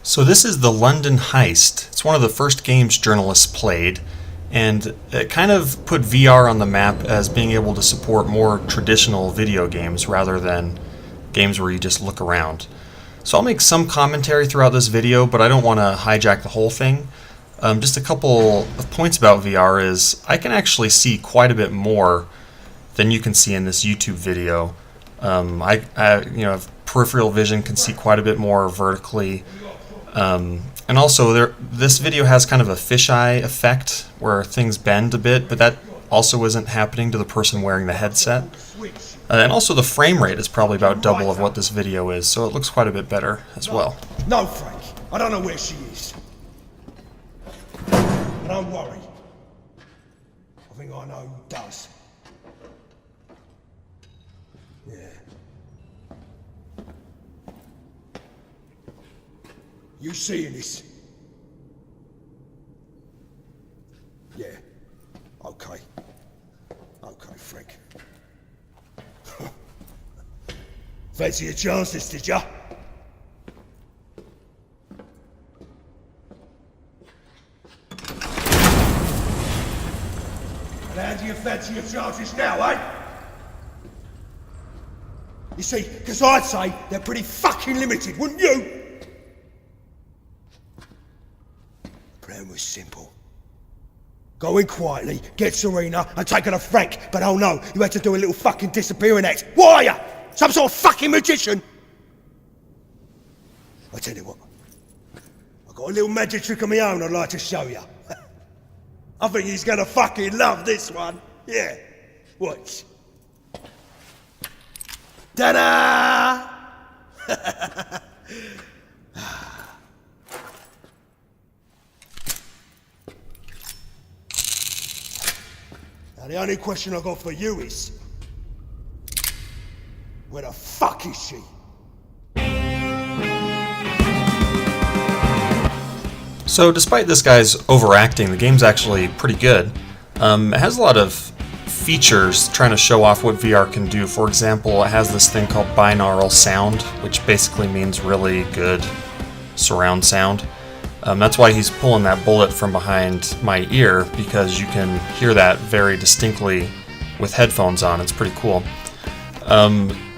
So this is the London Heist. It's one of the first games journalists played, and it kind of put VR on the map as being able to support more traditional video games rather than games where you just look around. So I'll make some commentary throughout this video, but I don't want to hijack the whole thing. Just a couple of points about VR is I can actually see quite a bit more than you can see in this YouTube video. I have peripheral vision, can see quite a bit more vertically. And also, this video has kind of a fisheye effect where things bend a bit, but that also isn't happening to the person wearing the headset. And also the frame rate is probably about double of what this video is, so it looks quite a bit better as well. No, Frank. I don't know where she is. But don't worry. I think I know who does. Yeah. You seeing this? Yeah. Okay. Okay, Frank. Fancy your chances, did ya? And how do you fancy your chances now, eh? You see, because I'd say they're pretty fucking limited, wouldn't you? The plan was simple. Go in quietly, get Serena, and take her to Frank. But oh no, you had to do a little fucking disappearing act. What are you? Some sort of fucking magician? I tell you what, I've got a little magic trick of my own I'd like to show you. I think he's gonna fucking love this one. Yeah, watch. Ta-da! Now the only question I've got for you is, where the fuck is she? So despite this guy's overacting, the game's actually pretty good. It has a lot of features trying to show off what VR can do. For example, it has this thing called binaural sound, which basically means really good surround sound. That's why he's pulling that bullet from behind my ear, because you can hear that very distinctly with headphones on. It's pretty cool.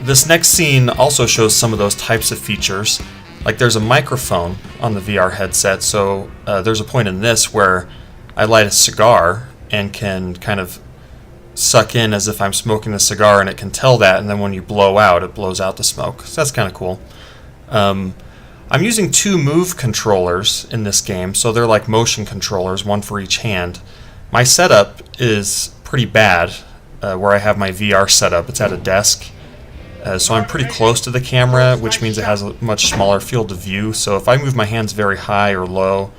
This next scene also shows some of those types of features. Like there's a microphone on the VR headset, so there's a point in this where I light a cigar and can kind of suck in as if I'm smoking a cigar, and it can tell that, and then when you blow out, it blows out the smoke. So that's kind of cool. I'm using two Move controllers in this game, so they're like motion controllers, one for each hand. My setup is pretty bad, where I have my VR setup. It's at a desk. So I'm pretty close to the camera, which means it has a much smaller field of view. So if I move my hands very high or low,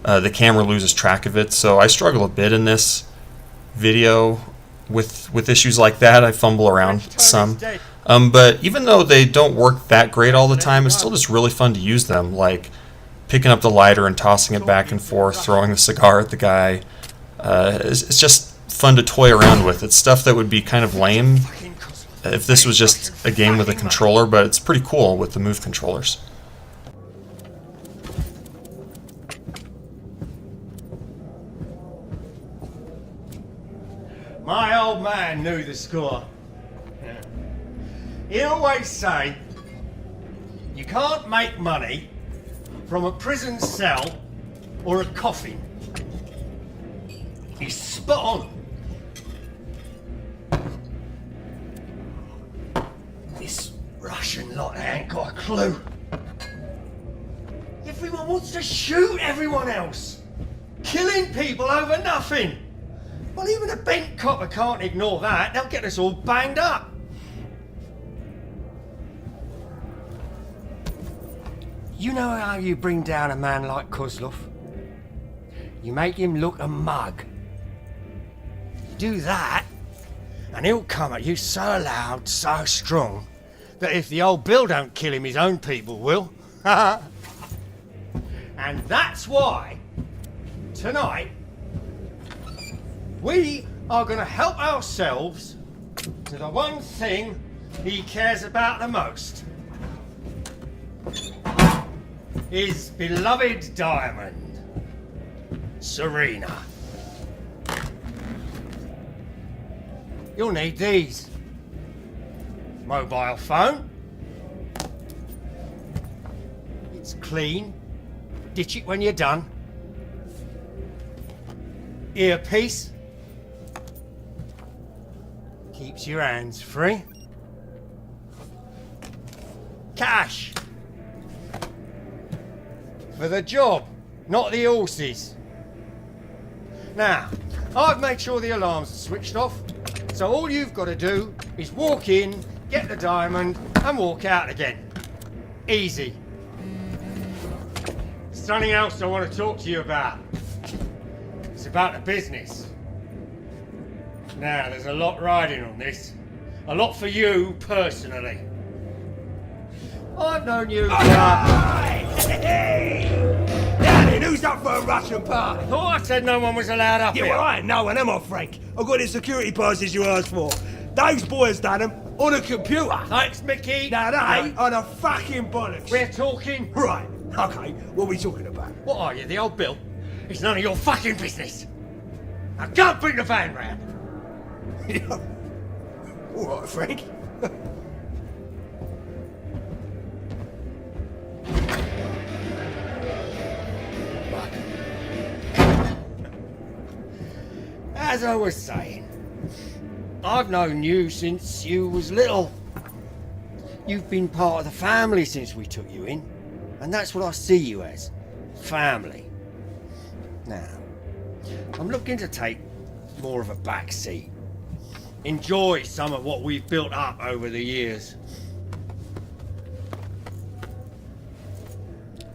the camera loses track of it. So I struggle a bit in this video with issues like that. I fumble around some. But even though they don't work that great all the time, it's still just really fun to use them. Like picking up the lighter and tossing it back and forth, throwing the cigar at the guy. It's just fun to toy around with. It's stuff that would be kind of lame if this was just a game with a controller, but it's pretty cool with the Move controllers. My old man knew the score. He always say, you can't make money from a prison cell or a coffin. He's spot on. This Russian lot ain't got a clue. Everyone wants to shoot everyone else. Killing people over nothing. Well, even a bent copper can't ignore that. They'll get us all banged up. You know how you bring down a man like Kozlov? You make him look a mug. You do that, and he'll come at you so loud, so strong, that if the old Bill don't kill him, his own people will. And that's why, tonight, we are going to help ourselves to the one thing he cares about the most. his beloved diamond, Serena. You'll need these. Mobile phone. It's clean. Ditch it when you're done. Earpiece. Keeps your hands free. Cash. For the job, not the horses. Now, I've made sure the alarms are switched off, so all you've got to do is walk in, get the diamond, and walk out again. Easy. Something else I want to talk to you about. It's about the business. Now, there's a lot riding on this. A lot for you personally. I've known you for... Now then, who's up for a Russian party? Oh, I said no one was allowed up Yeah, here. well, I ain't no one, am I, Frank? I've got the security passes you asked for. Those boys done them on a computer. Thanks, Mickey. Now, they on a fucking bollocks. We're talking... Right, okay, what are we talking about? What are you, the old Bill? It's none of your fucking business. Now go and bring the van round. All right, Frank. As I was saying, I've known you since you was little. You've been part of the family since we took you in, and that's what I see you as, family. Now, I'm looking to take more of a back seat. Enjoy some of what we've built up over the years.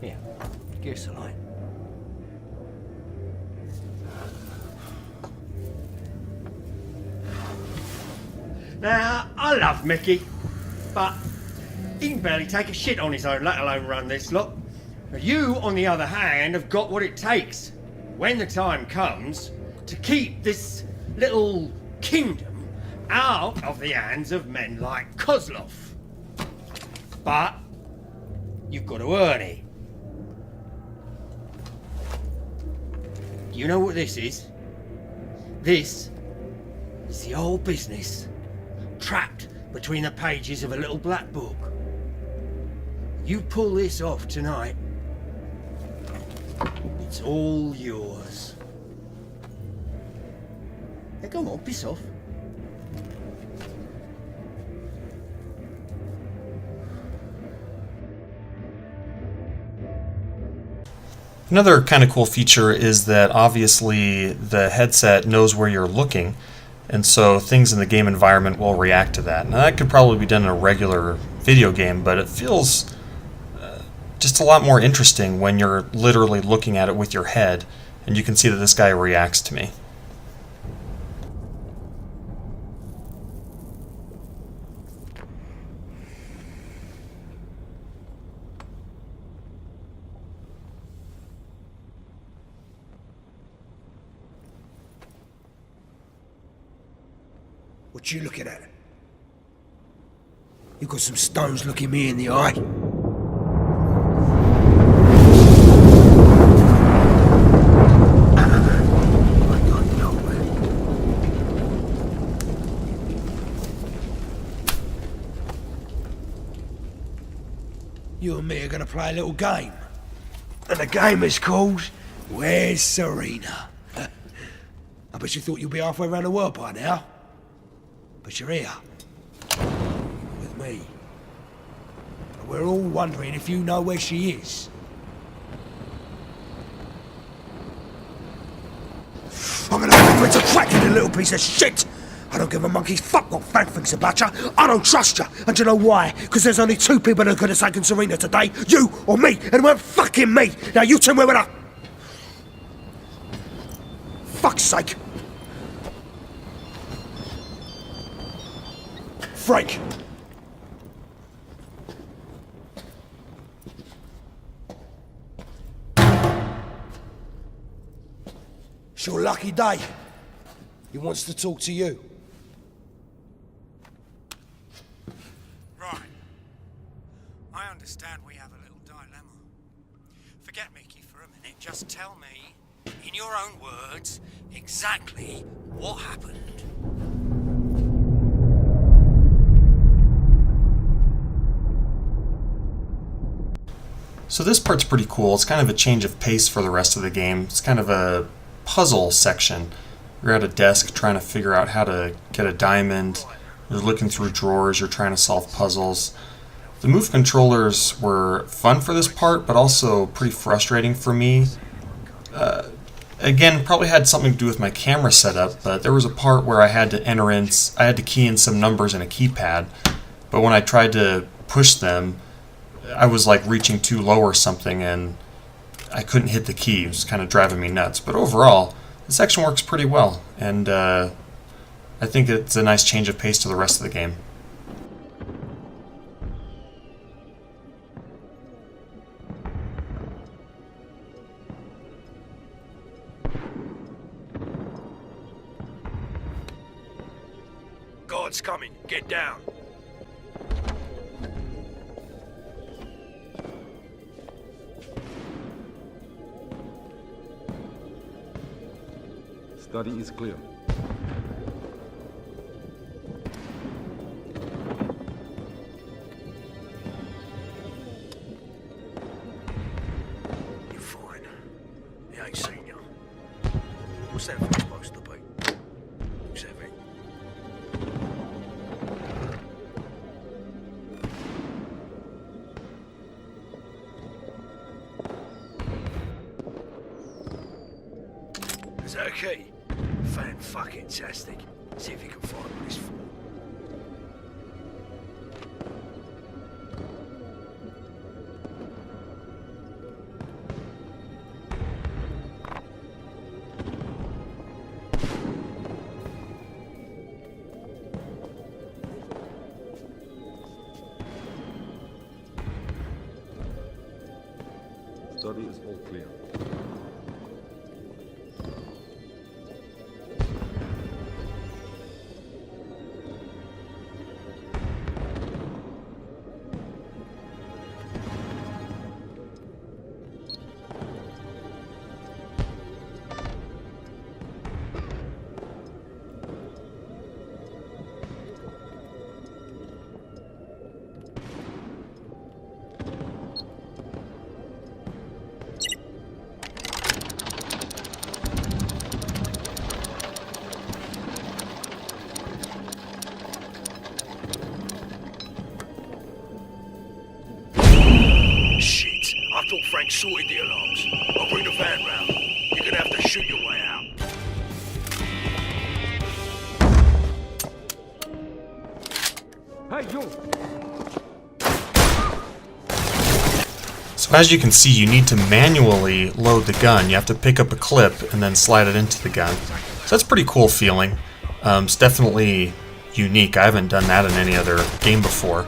Here, give us a light. Now, I love Mickey, but he can barely take a shit on his own, let alone run this lot. Now, you, on the other hand, have got what it takes, when the time comes, to keep this little kingdom out of the hands of men like Kozlov. But you've got to earn it. You know what this is? This is the old business, trapped between the pages of a little black book. You pull this off tonight, it's all yours. Now come on, piss off. Another kind of cool feature is that obviously the headset knows where you're looking, and so things in the game environment will react to that. Now that could probably be done in a regular video game, but it feels just a lot more interesting when you're literally looking at it with your head, and you can see that this guy reacts to me. What you looking at? You got some stones looking me in the eye. I got nowhere. You and me are gonna play a little game. And the game is called Where's Serena? I bet you thought you'd be halfway around the world by now. But you're here. With me. And we're all wondering if you know where she is. I'm gonna have to crack you, little piece of shit! I don't give a monkey's fuck what Frank thinks about you. I don't trust you. And you know why? Because there's only two people who could have taken Serena today. You or me. And it weren't fucking me. Now you two were with her. Fuck's sake. Frank. It's your lucky day. He wants to talk to you. Right. I understand we have a little dilemma. Forget Mickey for a minute. Just tell me, in your own words, exactly what happened. So this part's pretty cool. It's kind of a change of pace for the rest of the game. It's kind of a puzzle section. You're at a desk trying to figure out how to get a diamond. You're looking through drawers. You're trying to solve puzzles. The move controllers were fun for this part, but also pretty frustrating for me. Again, probably had something to do with my camera setup, but there was a part where I had to key in some numbers in a keypad, but when I tried to push them, I was like reaching too low or something, and I couldn't hit the key. It was kind of driving me nuts. But overall, the section works pretty well, and I think it's a nice change of pace to the rest of the game. Guard's coming. Get down. Study is clear. You're fine. He ain't seen you. What's that for supposed to be? Looks heavy. Is that a key? Fan-fucking-tastic. See if you can find what it's for. Study is all clear. Frank sorted the alarms. I'll bring the van round. You're gonna have to shoot your way out. Hey, you! So as you can see, you need to manually load the gun. You have to pick up a clip and then slide it into the gun. So that's a pretty cool feeling. It's definitely unique. I haven't done that in any other game before.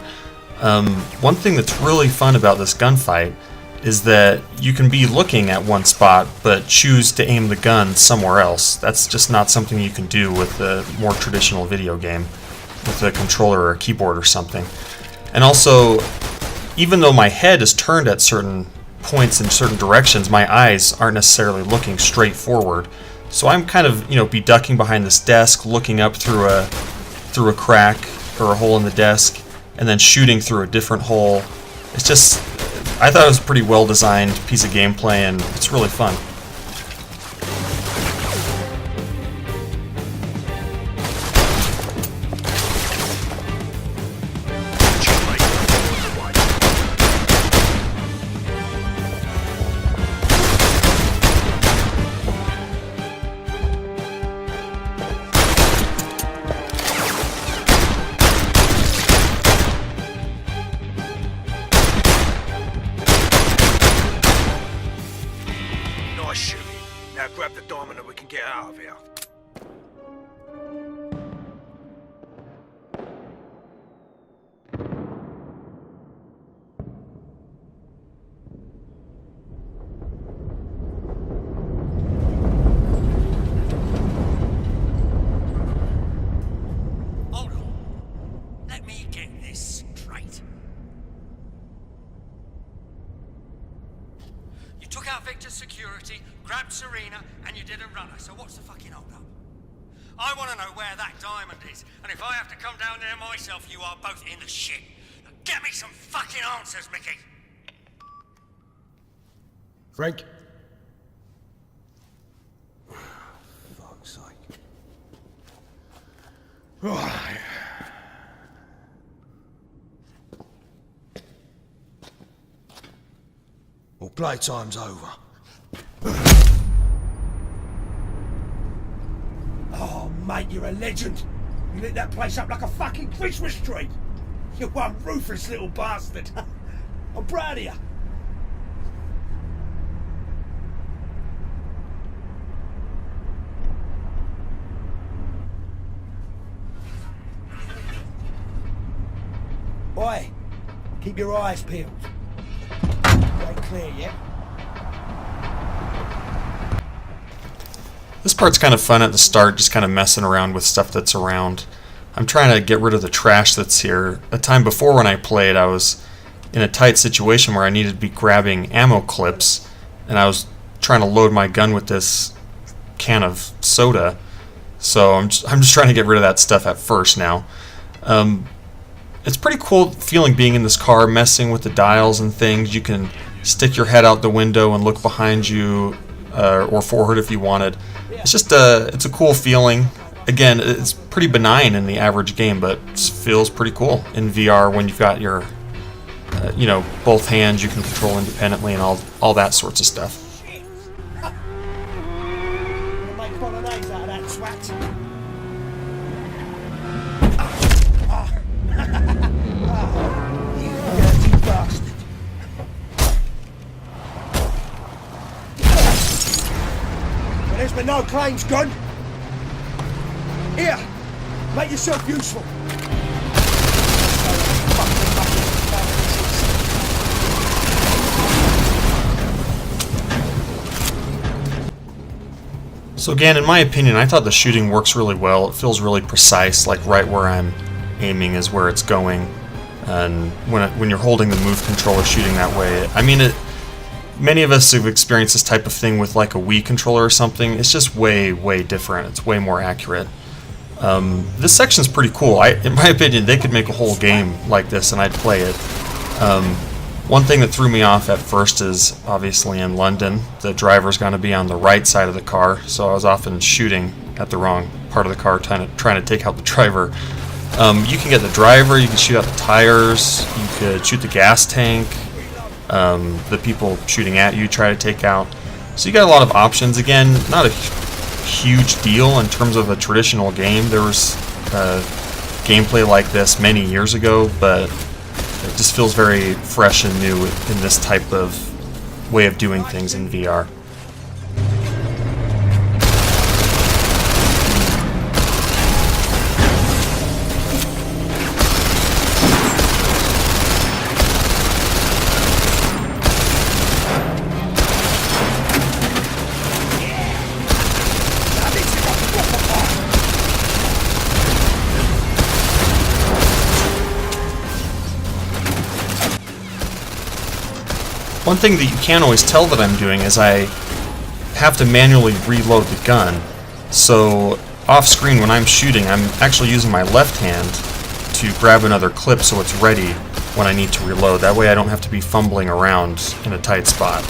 One thing that's really fun about this gunfight is that you can be looking at one spot but choose to aim the gun somewhere else. That's just not something you can do with a more traditional video game with a controller or a keyboard or something. And also, even though my head is turned at certain points in certain directions, my eyes aren't necessarily looking straight forward. So I'm kind of, be ducking behind this desk, looking up through a crack or a hole in the desk, and then shooting through a different hole. It's just, I thought it was a pretty well designed piece of gameplay, and it's really fun. Now grab the diamond and we can get out of here. Hold on. Let me get this straight. You took out Victor's security, grabbed Serena, and you didn't run her. So what's the fucking hold up? I want to know where that diamond is, and if I have to come down there myself, you are both in the shit. Now get me some fucking answers, Mickey. Frank? Fuck's sake. Right. Well, playtime's over. Oh, mate, you're a legend. You lit that place up like a fucking Christmas tree. You one ruthless little bastard. I'm proud of you. Oi, keep your eyes peeled. You ain't clear yet? This part's kind of fun at the start, just kind of messing around with stuff that's around. I'm trying to get rid of the trash that's here. A time before when I played, I was in a tight situation where I needed to be grabbing ammo clips, and I was trying to load my gun with this can of soda. So I'm just trying to get rid of that stuff at first now. It's pretty cool feeling being in this car, messing with the dials and things. You can stick your head out the window and look behind you, or forward if you wanted. It's just it's a cool feeling. Again, it's pretty benign in the average game, but it feels pretty cool in VR when you've got your, both hands you can control independently and all that sorts of stuff. Make bolognese out of that twat. You dirty bastard. Well, there's been no claims, gun. Here, make yourself useful. So again, in my opinion, I thought the shooting works really well. It feels really precise, like right where I'm aiming is where it's going. And when you're holding the move controller shooting that way, I mean, many of us have experienced this type of thing with like a Wii controller or something. It's just way, way different. It's way more accurate. This section's pretty cool. In my opinion, they could make a whole game like this and I'd play it. One thing that threw me off at first is, obviously in London, the driver's going to be on the right side of the car, so I was often shooting at the wrong part of the car, trying to take out the driver. You can get the driver, you can shoot out the tires, you could shoot the gas tank, the people shooting at you try to take out. So you got a lot of options. Again, not a huge deal in terms of a traditional game. There was gameplay like this many years ago, but it just feels very fresh and new in this type of way of doing things in VR. One thing that you can't always tell that I'm doing is I have to manually reload the gun. So off screen when I'm shooting, I'm actually using my left hand to grab another clip so it's ready when I need to reload. That way I don't have to be fumbling around in a tight spot.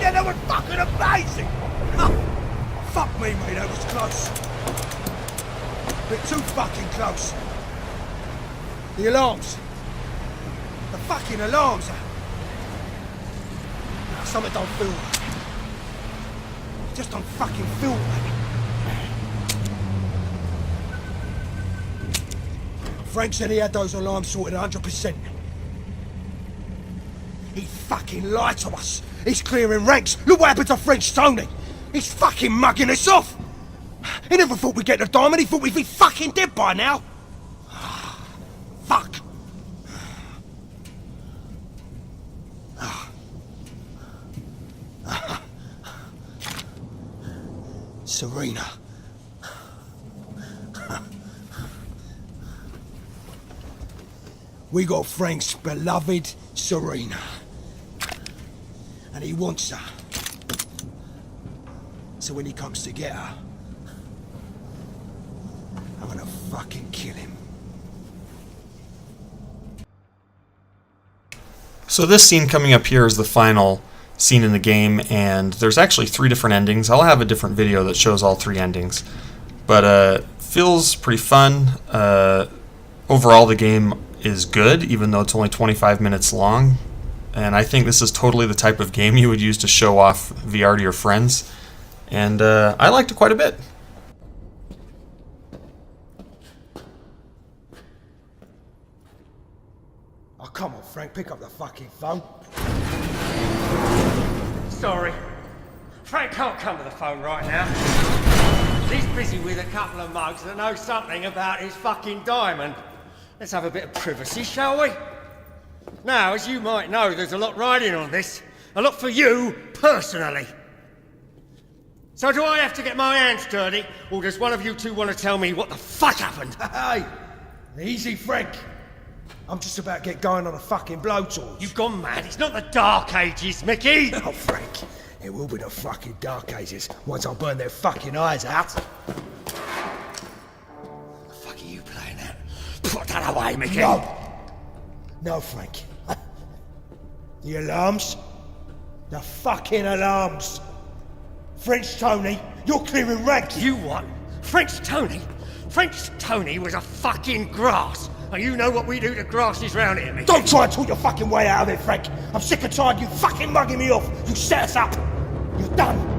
Yeah, that was fucking amazing! Fuck me, mate, that was close. Bit too fucking close. The alarms. The fucking alarms. Something don't feel right. Just don't fucking feel right. Frank said he had those alarms sorted 100%. He fucking lied to us. He's clearing ranks. Look what happened to French Tony. He's fucking mugging us off. He never thought we'd get the diamond. He thought we'd be fucking dead by now. Fuck. Serena. We got Frank's beloved Serena. And he wants her. So when he comes to get her, I'm gonna fucking kill him. So this scene coming up here is the final scene in the game, and there's actually 3 different endings. I'll have a different video that shows all 3 endings. But feels pretty fun. Overall, the game is good, even though it's only 25 minutes long. And I think this is totally the type of game you would use to show off VR to your friends. And I liked it quite a bit. Oh, come on, Frank, pick up the fucking phone. Sorry. Frank can't come to the phone right now. He's busy with a couple of mugs that know something about his fucking diamond. Let's have a bit of privacy, shall we? Now, as you might know, there's a lot riding on this. A lot for you, personally. So do I have to get my hands dirty, or does one of you two want to tell me what the fuck happened? Hey, easy, Frank. I'm just about to get going on a fucking blowtorch. You've gone mad. It's not the Dark Ages, Mickey. Oh, Frank, it will be the fucking Dark Ages once I burn their fucking eyes out. The fuck are you playing at? Put that away, Mickey. No. No, Frank. The alarms? The fucking alarms. French Tony, you're clearing ranks. You what? French Tony? French Tony was a fucking grass. And you know what we do to grasses round here, Mickey. Don't try and talk your fucking way out of it, Frank. I'm sick and tired of you fucking mugging me off. You set us up. You're done.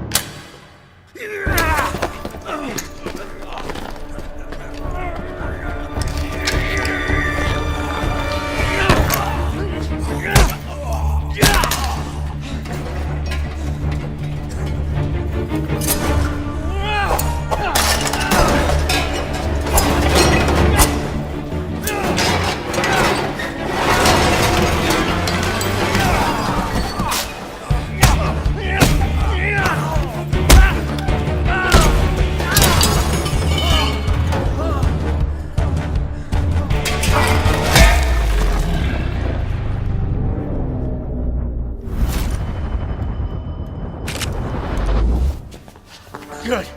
Good.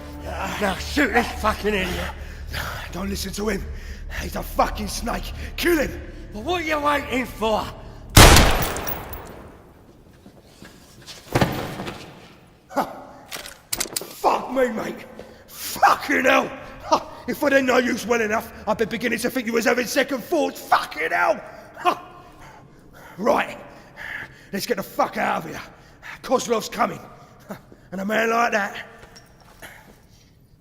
Now shoot this fucking idiot. Don't listen to him. He's a fucking snake. Kill him. Well, what are you waiting for? Fuck me, mate. Fucking hell. If I didn't know you well enough, I'd be beginning to think you was having second thoughts. Fucking hell. Right. Let's get the fuck out of here. Kozlov's coming. And a man like that,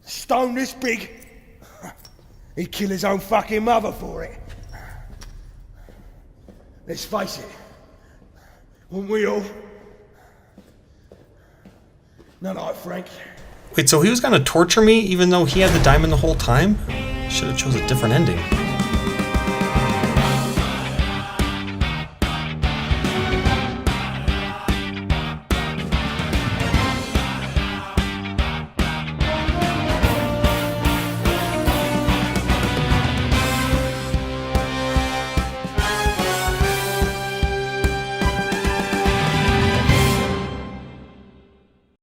stone this big, he'd kill his own fucking mother for it. Let's face it, wouldn't we all? Not like Frank. Wait, so he was gonna torture me even though he had the diamond the whole time? Should have chose a different ending.